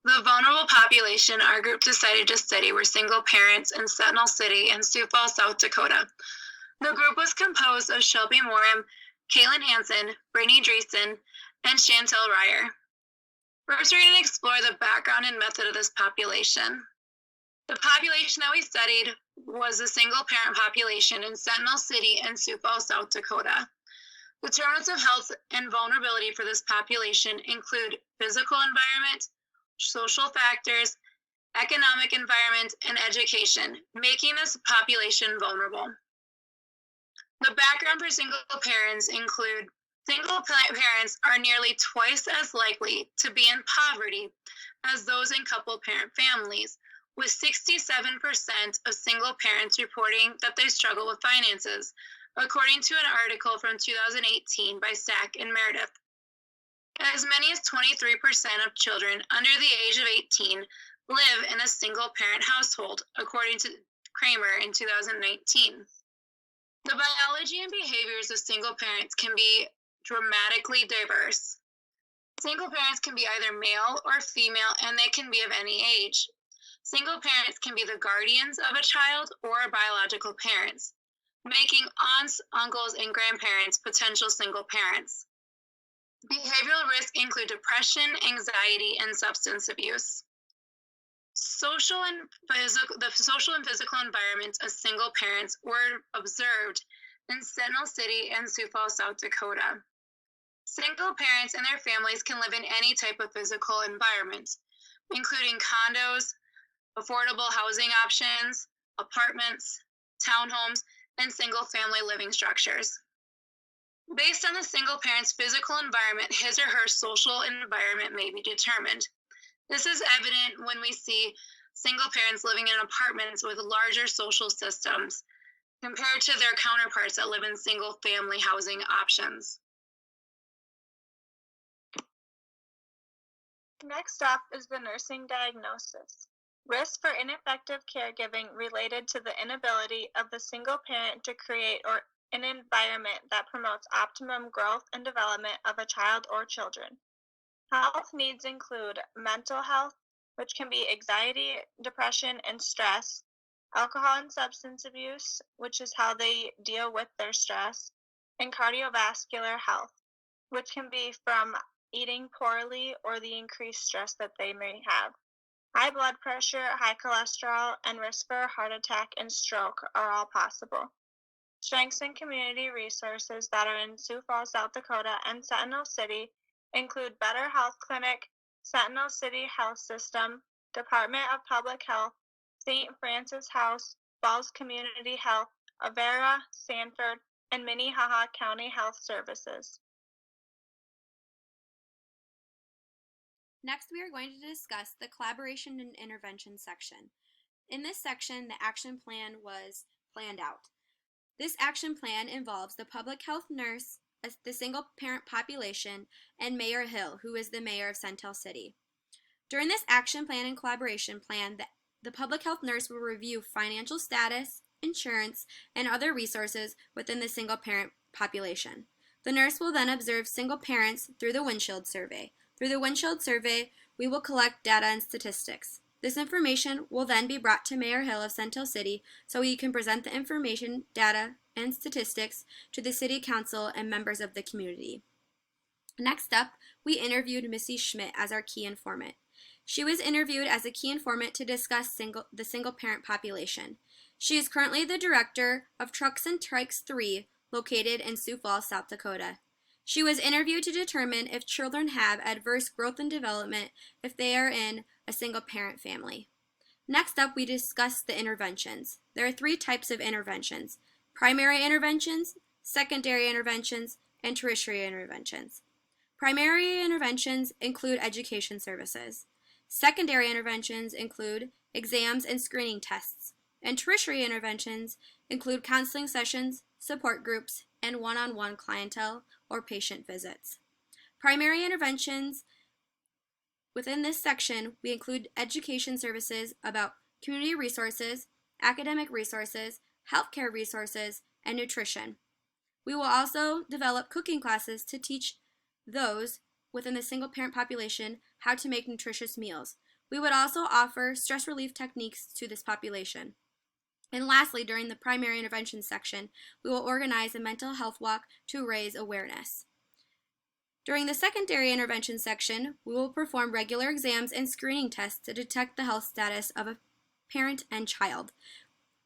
The vulnerable population our group decided to study were single parents in Sentinel City and Sioux Falls, South Dakota. The group was composed of Shelby Moram, Caitlin Hansen, Brittany Dreesen, and Chantel Ryer. First, we're going to explore the background and method of this population. The population that we studied was the single parent population in Sentinel City and Sioux Falls, South Dakota. Determinants of health and vulnerability for this population include physical environment, social factors, economic environment, and education, making this population vulnerable. The background for single parents include single parents are nearly twice as likely to be in poverty as those in couple parent families, with 67% of single parents reporting that they struggle with finances, according to an article from 2018 by Stack and Meredith. As many as 23% of children under the age of 18 live in a single parent household, according to Kramer in 2019. The biology and behaviors of single parents can be dramatically diverse. Single parents can be either male or female, and they can be of any age. Single parents can be the guardians of a child or biological parents, making aunts, uncles, and grandparents potential single parents. Behavioral risks include depression, anxiety, and substance abuse. The social and physical environments of single parents were observed in Sentinel City and Sioux Falls, South Dakota. Single parents and their families can live in any type of physical environment, including condos, affordable housing options, apartments, townhomes, and single-family living structures. Based on the single parent's physical environment, his or her social environment may be determined. This is evident when we see single parents living in apartments with larger social systems compared to their counterparts that live in single-family housing options. Next up is the nursing diagnosis. Risk for ineffective caregiving related to the inability of the single parent to create an environment that promotes optimum growth and development of a child or children. Health needs include mental health, which can be anxiety, depression, and stress, alcohol and substance abuse, which is how they deal with their stress, and cardiovascular health, which can be from eating poorly or the increased stress that they may have. High blood pressure, high cholesterol, and risk for a heart attack and stroke are all possible. Strengths and community resources that are in Sioux Falls, South Dakota, and Sentinel City include Better Health Clinic, Sentinel City Health System, Department of Public Health, St. Francis House, Falls Community Health, Avera, Sanford, and Minnehaha County Health Services. Next, we are going to discuss the collaboration and intervention section. In this section, the action plan was planned out. This action plan involves the public health nurse, the single parent population, and Mayor Hill, who is the mayor of Sentinel City. During this action plan and collaboration plan, the public health nurse will review financial status, insurance, and other resources within the single parent population. The nurse will then observe single parents through the windshield survey. Through the windshield survey, we will collect data and statistics. This information will then be brought to Mayor Hill of Sentinel City so he can present the information, data, and statistics to the City Council and members of the community. Next up, we interviewed Missy Schmidt as our key informant. She was interviewed as a key informant to discuss the single parent population. She is currently the director of Trucks and Trikes 3, located in Sioux Falls, South Dakota. She was interviewed to determine if children have adverse growth and development if they are in a single parent family. Next up, we discussed the interventions. There are 3 types of interventions: primary interventions, secondary interventions, and tertiary interventions. Primary interventions include education services. Secondary interventions include exams and screening tests. And tertiary interventions include counseling sessions, support groups, and one-on-one clientele or patient visits. Primary interventions, within this section, we include education services about community resources, academic resources, healthcare resources, and nutrition. We will also develop cooking classes to teach those within the single parent population how to make nutritious meals. We would also offer stress relief techniques to this population. And lastly, during the primary intervention section, we will organize a mental health walk to raise awareness. During the secondary intervention section, we will perform regular exams and screening tests to detect the health status of a parent and child.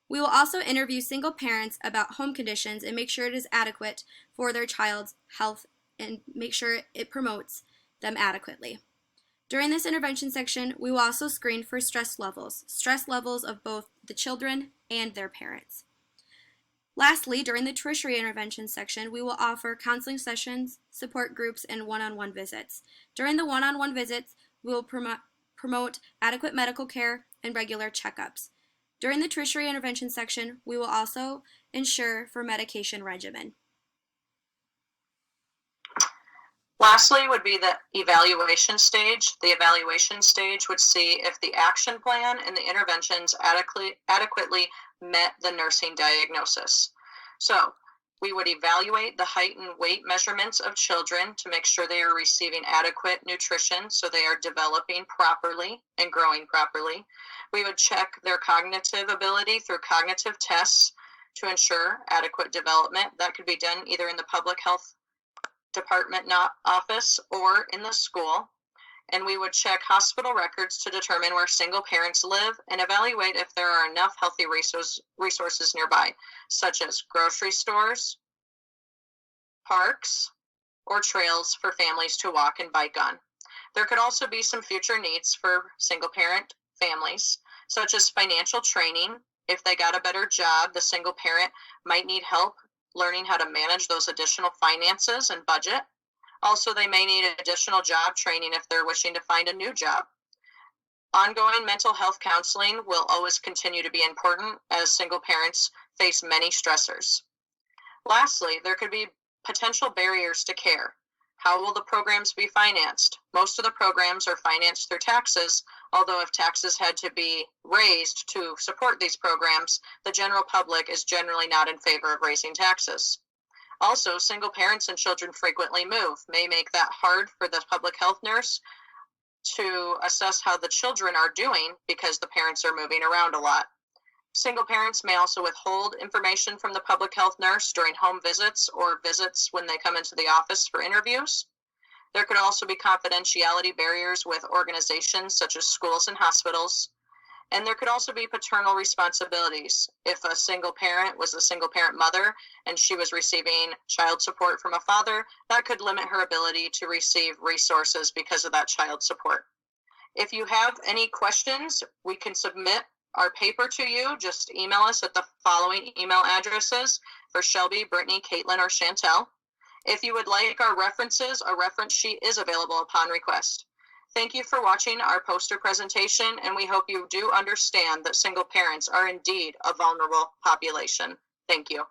We will also interview single parents about home conditions and make sure it is adequate for their child's health and make sure it promotes them adequately. During this intervention section, we will also screen for stress levels of both the children and their parents. Lastly, during the tertiary intervention section, we will offer counseling sessions, support groups, and one-on-one visits. During the one-on-one visits, we will promote adequate medical care and regular checkups. During the tertiary intervention section, we will also ensure for medication regimen. Lastly would be the evaluation stage. The evaluation stage would see if the action plan and the interventions adequately met the nursing diagnosis. So we would evaluate the height and weight measurements of children to make sure they are receiving adequate nutrition so they are developing properly and growing properly. We would check their cognitive ability through cognitive tests to ensure adequate development. That could be done either in the public health department office or in the school. And we would check hospital records to determine where single parents live and evaluate if there are enough healthy resources nearby, such as grocery stores, parks, or trails for families to walk and bike on. There could also be some future needs for single parent families, such as financial training. If they got a better job, the single parent might need help learning how to manage those additional finances and budget. Also, they may need additional job training if they're wishing to find a new job. Ongoing mental health counseling will always continue to be important as single parents face many stressors. Lastly, there could be potential barriers to care. How will the programs be financed? Most of the programs are financed through taxes, although if taxes had to be raised to support these programs, the general public is generally not in favor of raising taxes. Also, single parents and children frequently move, may make that hard for the public health nurse to assess how the children are doing because the parents are moving around a lot. Single parents may also withhold information from the public health nurse during home visits or visits when they come into the office for interviews. There could also be confidentiality barriers with organizations such as schools and hospitals. And there could also be paternal responsibilities. If a single parent was a single parent mother and she was receiving child support from a father, that could limit her ability to receive resources because of that child support. If you have any questions, we can submit our paper to you. Just email us at the following email addresses for Shelby, Brittany, Caitlin, or Chantel. If you would like our references, a reference sheet is available upon request. Thank you for watching our poster presentation, and we hope you do understand that single parents are indeed a vulnerable population. Thank you.